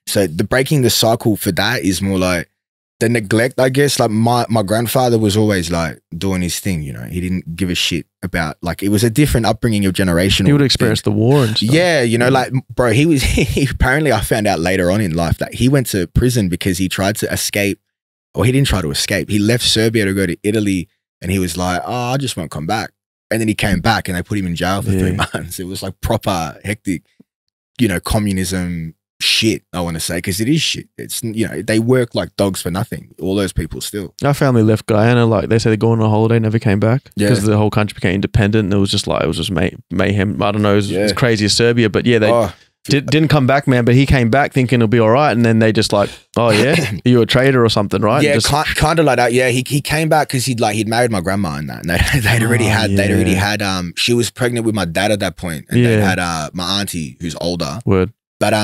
So the breaking the cycle for that is more like the neglect, I guess. Like my grandfather was always like doing his thing, you know. He didn't give a shit about, like, it was a different upbringing of generation. He would experience the war and stuff. Yeah, you know, like, bro, he apparently, I found out later on in life that he went to prison because he tried to escape, or he didn't try to escape. He left Serbia to go to Italy and he was like, oh, I just won't come back. And then he came back and they put him in jail for 3 months. It was like proper hectic, you know, communism shit, I want to say, because it is shit. It's, you know, they work like dogs for nothing. All those people still. Our family left Guyana, like they said, they're going on a holiday, never came back because the whole country became independent. And it was just like, it was just mayhem. I don't know, it was as crazy as Serbia, but yeah, they didn't come back, man. But he came back thinking it'll be all right, and then they just like, oh yeah, you're a traitor or something, right? Yeah, kind of like that. Yeah, he came back because he'd married my grandma and that, and they'd already had she was pregnant with my dad at that point, and they had my auntie who's older. Word. But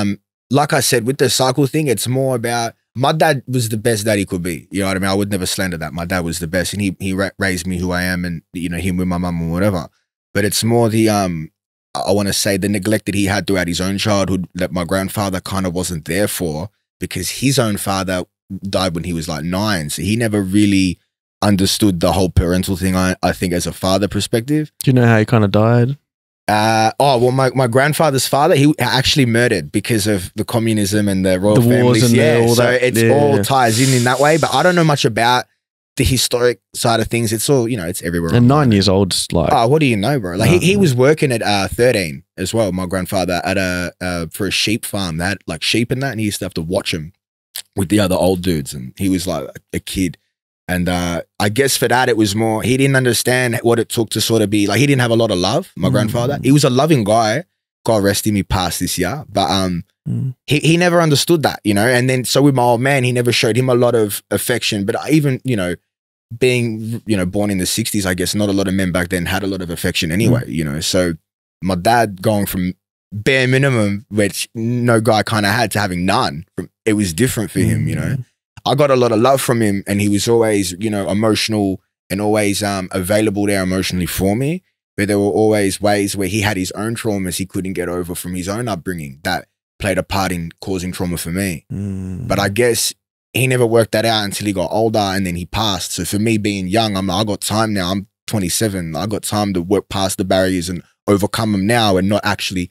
like I said, with the cycle thing, it's more about, my dad was the best dad he could be. You know what I mean? I would never slander that. My dad was the best, and he raised me who I am, and, you know, him with my mum and whatever. But it's more the, I want to say, the neglect that he had throughout his own childhood that my grandfather kind of wasn't there for, because his own father died when he was like 9. So he never really understood the whole parental thing, I think, as a father perspective. Do you know how he kind of died? Well, my grandfather's father, he actually murdered because of the communism and the royal families. And all so that. It's all ties in that way. But I don't know much about the historic side of things. It's all, you know, it's everywhere. And 9 years old, like, oh, what do you know, bro? Like he was working at 13 as well. My grandfather at for a sheep farm. They had like sheep and that, and he used to have to watch them with the other old dudes. And he was like a kid. And I guess for that, it was more, he didn't understand what it took to sort of be, like, he didn't have a lot of love, my grandfather. He was a loving guy. God rest him, he passed this year. But he never understood that, you know. And then, so with my old man, he never showed him a lot of affection. But even, you know, being, you know, born in the 60s, I guess not a lot of men back then had a lot of affection anyway, you know. So my dad going from bare minimum, which no guy kind of had, to having none, it was different for him, you know. I got a lot of love from him, and he was always, you know, emotional and always available there emotionally for me. But there were always ways where he had his own traumas he couldn't get over from his own upbringing that played a part in causing trauma for me. But I guess he never worked that out until he got older, and then he passed. So for me being young, I got time now. I'm 27. I got time to work past the barriers and overcome them now, and not actually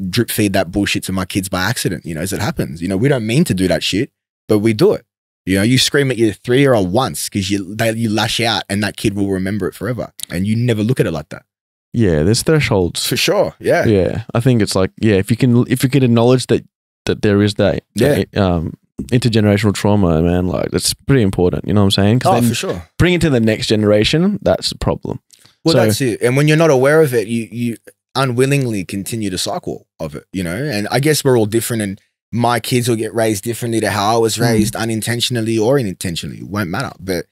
drip feed that bullshit to my kids by accident, you know, as it happens. You know, we don't mean to do that shit, but we do it. You know, you scream at your 3-year-old once because you lash out, and that kid will remember it forever. And you never look at it like that. Yeah, there's thresholds. For sure. Yeah. Yeah. I think it's like, yeah, if you can acknowledge that there is that intergenerational trauma, man, like, that's pretty important. You know what I'm saying? Oh, for sure. Bring it to the next generation, that's the problem. Well, that's it. And when you're not aware of it, you unwillingly continue the cycle of it, you know? And I guess we're all different, and my kids will get raised differently to how I was raised, unintentionally or intentionally. It won't matter. But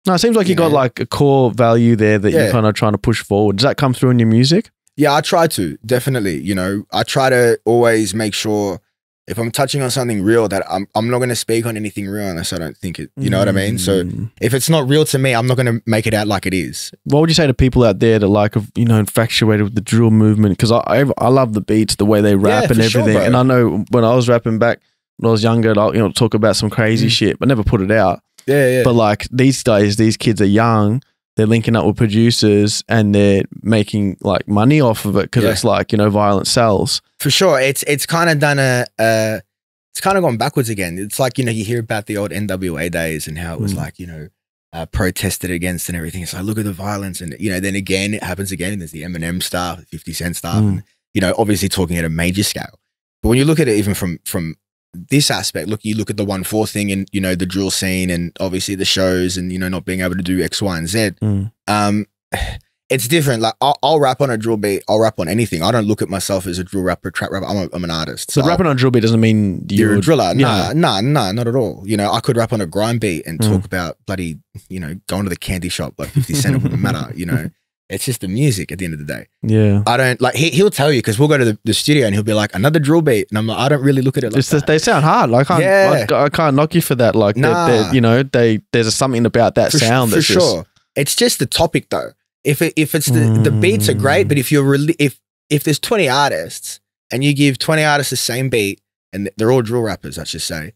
no, it seems like you got like a core value there that you're kind of trying to push forward. Does that come through in your music? Yeah, I try to, definitely. You know, I try to always make sure if I'm touching on something real, that I'm not going to speak on anything real unless I don't think it, you know what I mean? So if it's not real to me, I'm not going to make it out like it is. What would you say to people out there that like, you know, infatuated with the drill movement? Because I love the beats, the way they rap and everything. Sure, and I know when I was rapping back when I was younger, I'll, you know, talk about some crazy shit, but never put it out. Yeah. But like these days, these kids are young. They're linking up with producers and they're making like money off of it because it's like, you know, violence sells. For sure. It's kind of done it's kind of gone backwards again. It's like, you know, you hear about the old NWA days and how it was like, you know, protested against and everything. It's like, look at the violence. And, you know, then again, it happens again. And there's the Eminem stuff, 50 Cent stuff, and, you know, obviously talking at a major scale. But when you look at it even from this aspect, you look at the 1-4 thing and, you know, the drill scene and obviously the shows and, you know, not being able to do X, Y, and Z. It's different. Like I'll rap on a drill beat. I'll rap on anything. I don't look at myself as a drill rapper, trap rapper. I'm an artist. So rapping on a drill beat doesn't mean you're a driller. Nah, not at all. You know, I could rap on a grind beat and talk about bloody, you know, going to the candy shop like 50 Cent. It wouldn't matter. You know, it's just the music at the end of the day. Yeah. I don't like, he'll tell you, because we'll go to the studio and he'll be like, another drill beat. And I'm like, I don't really look at it like that. They sound hard. Like, I can't knock you for that. Like, you know, there's something about that sound. For sure. It's just the topic though. If it's the beats are great, but if if there's 20 artists and you give 20 artists the same beat and they're all drill rappers, let's just say,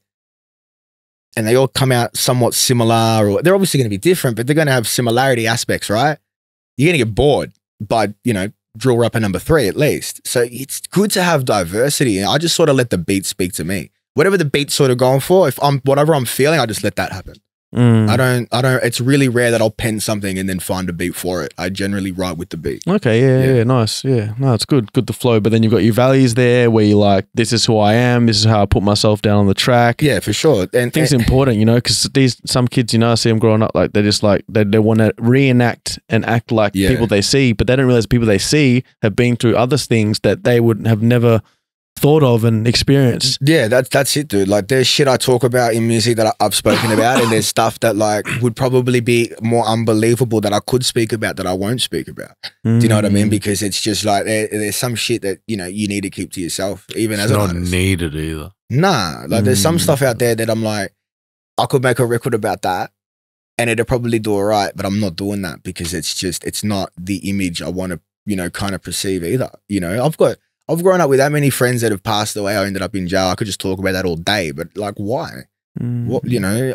and they all come out somewhat similar, or they're obviously going to be different, but they're going to have similarity aspects, right? You're going to get bored by, you know, drill rapper number 3 at least. So it's good to have diversity. And I just sort of let the beat speak to me. Whatever the beat's sort of going for, whatever I'm feeling, I just let that happen. I don't, it's really rare that I'll pen something and then find a beat for it. I generally write with the beat. Okay, yeah, nice. Yeah, no, it's good to flow. But then you've got your values there where you're like, this is who I am. This is how I put myself down on the track. Yeah, for sure. And I think it's important, you know, because some kids, you know, I see them growing up, like they're just like, they want to reenact and act like people they see, but they don't realize people they see have been through other things that they would have never thought of and experienced. Yeah, that's it, dude. Like there's shit I talk about in music that I've spoken about, and there's stuff that like would probably be more unbelievable that I could speak about that I won't speak about. Do you know what I mean? Because it's just like there's some shit that, you know, you need to keep to yourself, even as an artist. It's not needed either. Nah, like there's some stuff out there that I'm like, I could make a record about that and it'll probably do all right, but I'm not doing that because it's not the image I want to, you know, kind of perceive either. You know, I've grown up with that many friends that have passed away. I ended up in jail. I could just talk about that all day, but like, why? What, you know,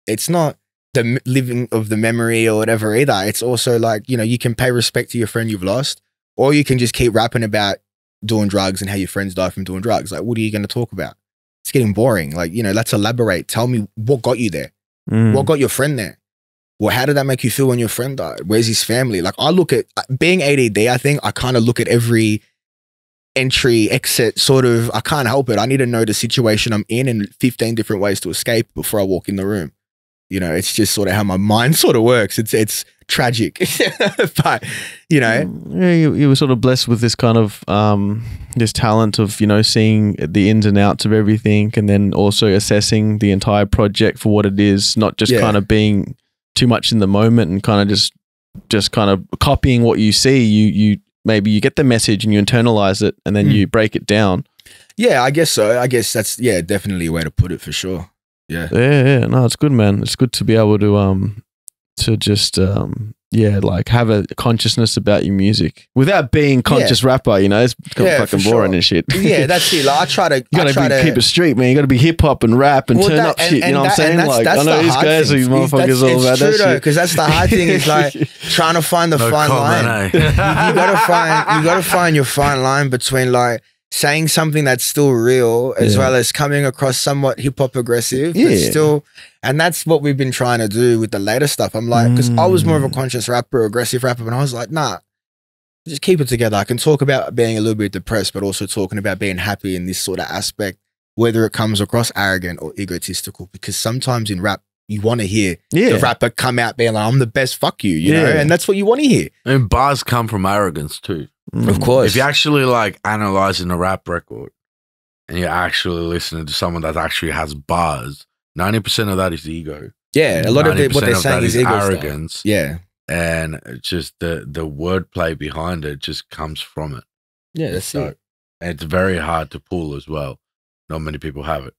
it's not the living of the memory or whatever either. It's also like, you know, you can pay respect to your friend you've lost, or you can just keep rapping about doing drugs and how your friends die from doing drugs. Like, what are you going to talk about? It's getting boring. Like, you know, let's elaborate. Tell me what got you there. What got your friend there? Well, how did that make you feel when your friend died? Where's his family? Like, I look at, being ADD, I think I kind of look at every entry, exit, sort of, I can't help it. I need to know the situation I'm in and 15 different ways to escape before I walk in the room. You know, it's just sort of how my mind sort of works. It's tragic, but you know, yeah, you were sort of blessed with this kind of this talent of, you know, seeing the ins and outs of everything, and then also assessing the entire project for what it is, not just kind of being too much in the moment and kind of just kind of copying what you see. You maybe you get the message and you internalize it and then you break it down. Yeah, I guess so. I guess that's, yeah, definitely a way to put it for sure. Yeah. Yeah. No, it's good, man. It's good to be able to just, like have a consciousness about your music without being conscious rapper, you know, it's fucking boring and shit. Yeah, that's it. Like, you gotta keep it street, man. You gotta be hip hop and rap and turn up shit. You know what I'm saying? Like, I know these guys, these motherfuckers all about that shit. It's true, because that's the hard thing is like trying to find the fine line. You gotta find your fine line between like saying something that's still real as well as coming across somewhat hip hop aggressive, but still. And that's what we've been trying to do with the later stuff. I'm like, because I was more of a conscious rapper, aggressive rapper, and I was like, nah, just keep it together. I can talk about being a little bit depressed, but also talking about being happy in this sort of aspect, whether it comes across arrogant or egotistical, because sometimes in rap, you want to hear the rapper come out being like, I'm the best, fuck you, you know? And that's what you want to hear. And bars come from arrogance too. Of course. If you're actually like analyzing a rap record and you're actually listening to someone that actually has bars, 90% of that is ego. Yeah, a lot of what they're saying is ego arrogance. Stuff. Yeah. And it's just the wordplay behind it just comes from it. Yeah, that's it. And it's very hard to pull as well. Not many people have it.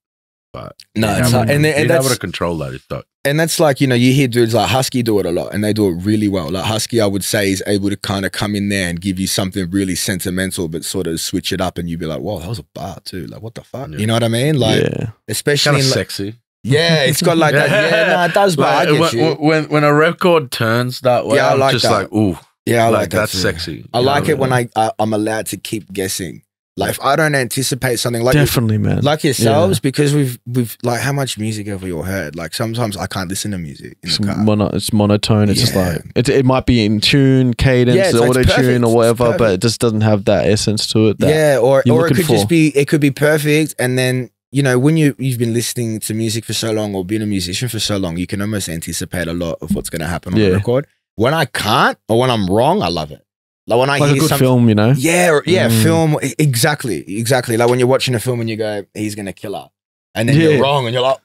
But no, it's hard. And being able to control that is tough. And that's like, you know, you hear dudes like Husky do it a lot and they do it really well. Like Husky, I would say, is able to kind of come in there and give you something really sentimental, but sort of switch it up and you'd be like, whoa, that was a bar too. Like, what the fuck? You know what I mean? Like, especially kind of sexy. Yeah, it's got like that. Yeah, no, it does, but like, I get you. When a record turns that way, I'm just like, ooh. Yeah, I like that. That's too. Sexy. I like it when I'm allowed to keep guessing. Like if I don't anticipate something like definitely, man, like yourselves, because we've like how much music have we all heard? Like sometimes I can't listen to music in the car. It's monotone. It's just like it might be in tune, cadence, auto tune or whatever, but it just doesn't have that essence to it. Or it could just be perfect, and then you know when you've been listening to music for so long or been a musician for so long, you can almost anticipate a lot of what's going to happen on the record. When I can't or when I'm wrong, I love it. Like when I hear a good film, you know? Yeah, film. Exactly. Like when you're watching a film and you go, he's going to kill her. And then you're wrong and you're like,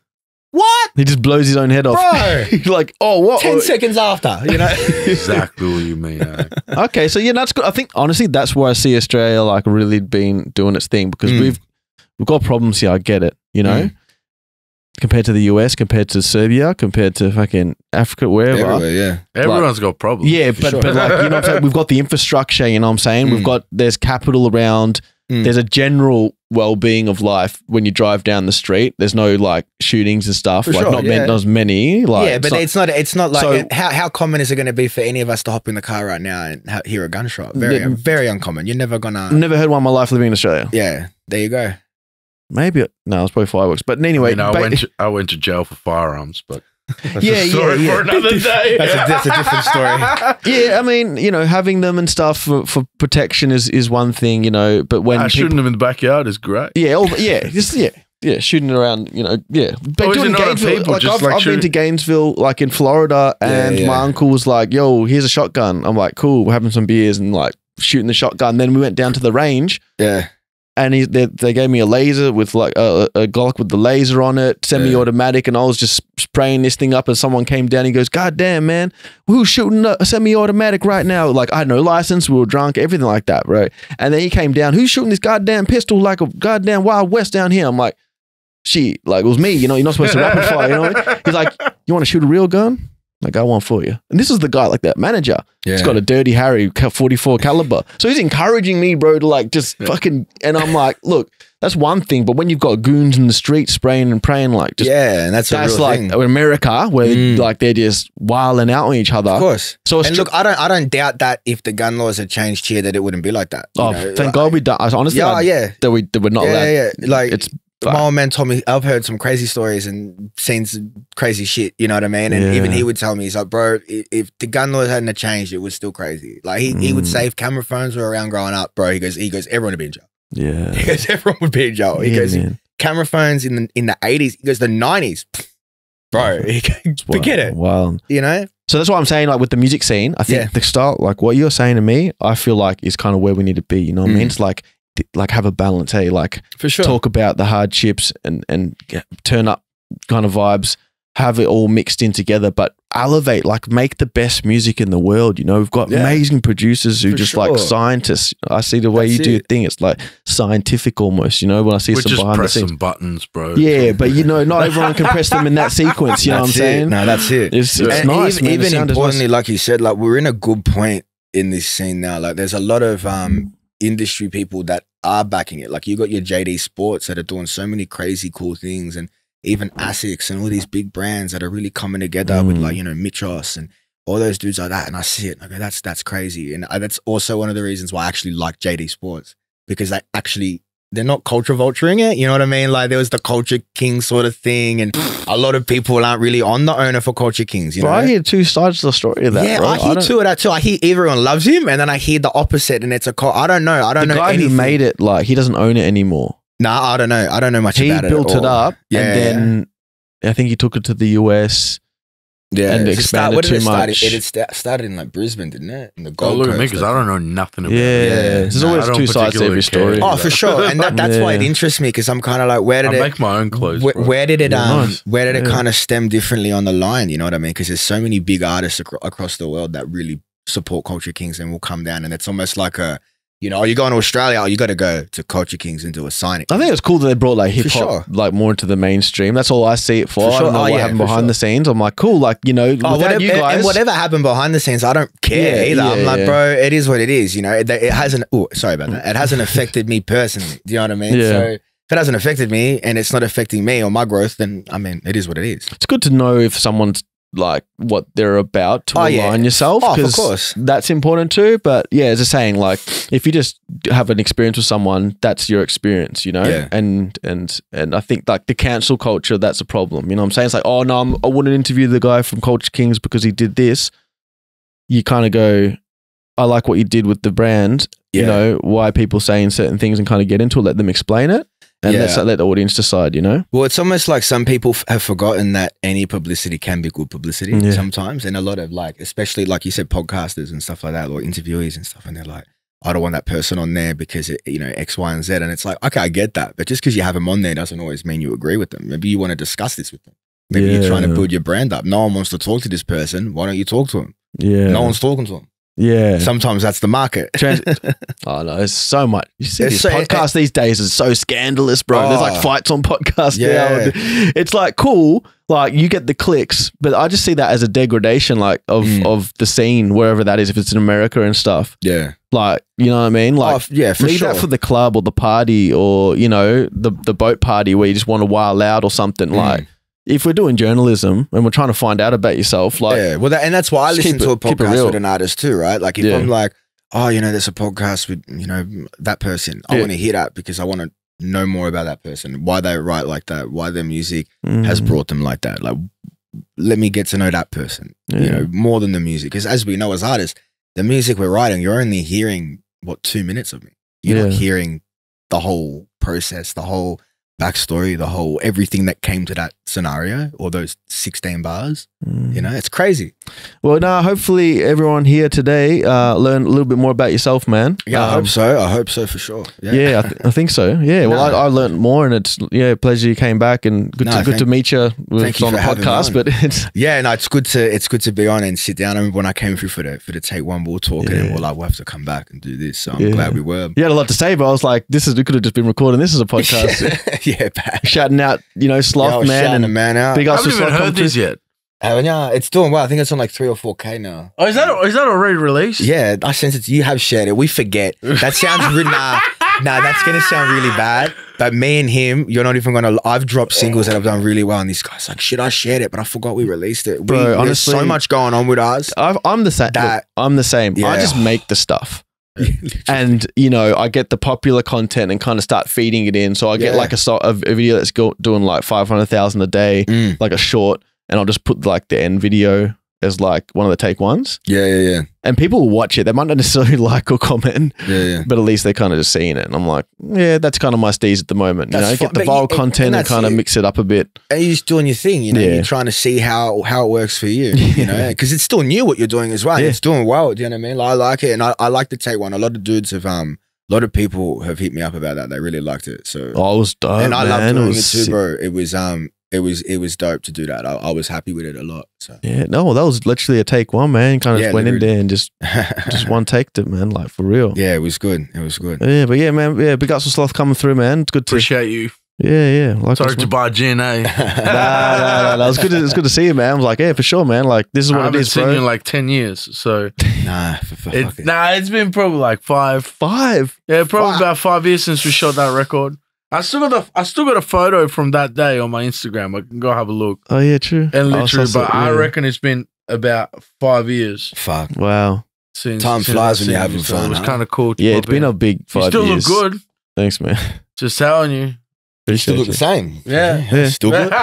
what? He just blows his own head off. Bro. You're like, oh, what? 10 seconds after, you know? Exactly what you mean. Okay, so yeah, that's good. I think, honestly, that's where I see Australia like really been doing its thing because we've got problems here. I get it, you know? compared to the US, compared to Serbia, compared to fucking Africa, wherever. Everywhere, yeah. Everyone's got problems. Yeah, but like, you know what I'm saying? We've got the infrastructure, you know what I'm saying? There's capital around. There's a general well-being of life when you drive down the street. There's no like shootings and stuff. For like sure, not as many. Like, yeah, but it's not like so, how common is it going to be for any of us to hop in the car right now and hear a gunshot? Very uncommon. You're never gonna. Never heard one in my life living in Australia. Yeah, there you go. Maybe no, it's probably fireworks. But anyway, I went to jail for firearms, but. That's a story for another day. That's a different story. Yeah, I mean, you know, having them and stuff for protection is one thing, you know. But when shooting them in the backyard is great. Yeah, shooting around, you know, yeah. But doing Gainesville, like I've been to Gainesville, like in Florida, and my uncle was like, "Yo, here's a shotgun." I'm like, "Cool." We're having some beers and like shooting the shotgun. Then we went down to the range. Yeah. And they gave me a laser with like a Glock with the laser on it, semi-automatic, and I was just spraying this thing up. And someone came down. And he goes, "God damn, man, who's shooting a semi-automatic right now?" Like I had no license, we were drunk, everything like that, right? And then he came down. "Who's shooting this goddamn pistol like a goddamn Wild West down here?" I'm like, "Shit, like it was me. You know, you're not supposed to rapid fire." You know, he's like, "You want to shoot a real gun? Like, I got one for you." And this is the guy, like that manager. Yeah. He's got a Dirty Harry 44 caliber. So he's encouraging me, bro, to like just fucking, and I'm like, look, that's one thing. But when you've got goons in the street spraying and praying, like, just, and that's like thing. In America where like they're just wilding out on each other. Of course. So and look, I don't doubt that if the gun laws had changed here, that it wouldn't be like that. Oh, know? Thank God we don't. Honestly, that we're not allowed. Yeah. Like it's. My old man told me, I've heard some crazy stories and seen some crazy shit, you know what I mean? And even he would tell me, he's like, "Bro, if the gun laws hadn't changed, it was still crazy." Like he would say if camera phones were around growing up, bro, he goes, everyone would be in jail. Yeah. He goes, everyone would be in jail. He goes, camera phones in the 80s, he goes, the 90s, bro, forget it. Wow. You know? So that's what I'm saying, like with the music scene, I think the style, like what you're saying to me, I feel like is kind of where we need to be, you know what I mean? It's like have a balance, hey, like for sure, talk about the hardships and turn up kind of vibes, have it all mixed in together, but elevate, like make the best music in the world. You know, we've got amazing producers who like scientists. I see the way you do a thing, it's like scientific almost, you know, when I see some behind the scenes. Some buttons, bro. Yeah, but you know, not everyone can press them in that sequence, you know what I'm saying? No, that's it. It's nice, man. Even importantly, like you said, like we're in a good point in this scene now. Like there's a lot of industry people that are backing it. Like you got your JD Sports that are doing so many crazy cool things, and even ASICS and all these big brands that are really coming together with, like, you know, Mitros and all those dudes like that. And I see it and I go, that's crazy. And that's also one of the reasons why I actually like JD Sports, because they're not culture vulturing it, you know what I mean? Like there was the Culture King sort of thing, and a lot of people aren't really on the owner for Culture Kings, you know? I hear two sides of the story of that. Yeah, bro. I hear two of that too. I hear everyone loves him, and then I hear the opposite, and it's I don't know. I don't know. The guy who made it, like, he doesn't own it anymore. Nah, I don't know. I don't know much about it. He built it up, and then I think he took it to the US. Yeah, and expanded too much. It started in like Brisbane, didn't it? In the Gold Coast. Look at me, because I don't know nothing about it. Yeah, there's always two sides to every story. Oh, for sure, and that's why it interests me, because I'm kind of like, where did I make my own clothes? Where did it kind of stem differently on the line? You know what I mean? Because there's so many big artists across the world that really support Culture Kings and will come down, and it's almost like a, you know, you're going to Australia, you got to go to Culture Kings and do a signing. I think it's cool that they brought like hip hop like more into the mainstream. That's all I see it for. I don't know what happened behind the scenes. I'm like, cool, like, you know, without you guys. And whatever happened behind the scenes, I don't care either. I'm like, bro, it is what it is. You know, it hasn't, sorry about that. It hasn't affected me personally. Do you know what I mean? Yeah. So if it hasn't affected me and it's not affecting me or my growth, then I mean, it is what it is. It's good to know if someone's like what they're about to align yourself, of course, that's important too. But yeah, as a saying, like if you just have an experience with someone, that's your experience, you know. And I think like the cancel culture, that's a problem. You know what I'm saying? It's like, oh no, I wouldn't interview the guy from Culture Kings because he did this. You kind of go, I like what you did with the brand. You know, why people saying certain things and kind of get into it, let them explain it. And let the audience decide, you know? Well, it's almost like some people have forgotten that any publicity can be good publicity sometimes. And a lot of like, especially like you said, podcasters and stuff like that, or interviewees and stuff. And they're like, I don't want that person on there because, it, you know, X, Y, and Z. And it's like, okay, I get that. But just because you have them on there doesn't always mean you agree with them. Maybe you want to discuss this with them. Maybe you're trying to build your brand up. No one wants to talk to this person. Why don't you talk to him? Yeah. No one's talking to him. Yeah. Sometimes that's the market. Oh no, there's so much. You see, these podcasts these days is so scandalous, bro. There's like fights on podcasts now. It's like cool, like you get the clicks, but I just see that as a degradation, like of the scene wherever that is, if it's in America and stuff. Yeah, like you know what I mean. Like leave that for the club or the party or you know the boat party where you just want to wild out or something like. If we're doing journalism and we're trying to find out about yourself, like well, and that's why I listen to a podcast with an artist too, right? Like if I'm like, oh, you know, there's a podcast with you know that person, I want to hear that because I want to know more about that person, why they write like that, why their music has brought them like that. Like, let me get to know that person, you know, more than the music. Because as we know as artists, the music we're writing, you're only hearing 2 minutes of me. You're not hearing the whole process, the whole backstory, the whole everything that came to that scenario or those 16 bars. You know, it's crazy. Well, no, hopefully everyone here today learn a little bit more about yourself, man. Yeah, I hope so. I hope so for sure. Yeah, I think so. Yeah, well, I learned more, and it's pleasure you came back, and good to meet you. Thank you on the podcast, but it's it's good to be on and sit down. I remember when I came through for the Take One, we were talking, and we'll have to come back and do this. So I'm glad we were. You had a lot to say, but I was like, we could have just been recording this as a podcast. Shouting out, you know, Sloth Man and man out. I haven't even heard this yet. Yeah, it's doing well. I think it's on like 3 or 4K now. Oh, is that already released? Yeah, I sent it to you. Have shared it. We forget. That sounds really nah, that's gonna sound really bad. But me and him, you're not even gonna. I've dropped singles that have done really well, and this guy's like, "Shit, I shared it, but I forgot we released it." Bro, honestly, there's so much going on with us. I'm the same. I'm the same. I just make the stuff. And you know, I get the popular content and kind of start feeding it in. So I get like a video that's doing like 500,000 a day, like a short, and I'll just put like the end video as like one of the take ones. Yeah. And people will watch it. They might not necessarily like or comment, but at least they're kind of just seeing it. And I'm like, yeah, that's kind of my steez at the moment. You know, get the viral content and kind of mix it up a bit. And you're just doing your thing. You know, you're trying to see how it works for you. You know, because it's still new what you're doing as well. It's doing well. Do you know what I mean? Like, I like it, and I like to take one. A lot of dudes have a lot of people have hit me up about that. They really liked it. So it was dope, and I love doing it too, bro. It was dope to do that. I was happy with it a lot. So yeah, no, that was literally a take one, man. Kind of just went in there and just one taked it, man. Like for real. Yeah, it was good. It was good. Yeah, but yeah, man. Yeah, big ups for Sloth coming through, man. It's good to appreciate you. Yeah. Like sorry to buy gin, eh? Nah. It's good to see you, man. I was like, yeah, for sure, man. Like this is what it is, bro. I haven't seen you in like 10 years, so it's been probably like 5. Yeah, probably about 5 years since we shot that record. I still got a photo from that day on my Instagram. I can go have a look. Oh yeah, true. And literally, I reckon it's been about 5 years. Fuck. Wow. Time flies when you're having fun. It was kind of cool. Yeah, it's been a big 5 years. You still look good. Thanks, man. Just telling you. You still look the same. Yeah. Still good.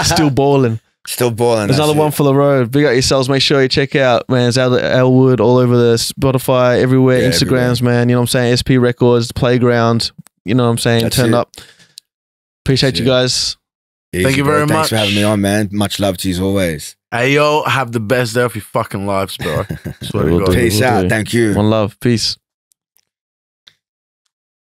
Still balling. Still balling. There's another one for the road. Big up yourselves. Make sure you check out, man. Zanda, Elwood, all over the Spotify, everywhere. Instagrams, everywhere. Man. You know what I'm saying? SP Records, the Playground. You know what I'm saying? Turn up. Appreciate you guys. Easy, thank you very much. Thanks for having me on, man. Much love to you as always. Hey, yo, have the best day of your fucking lives, bro. Peace out. Thank you. One love. Peace.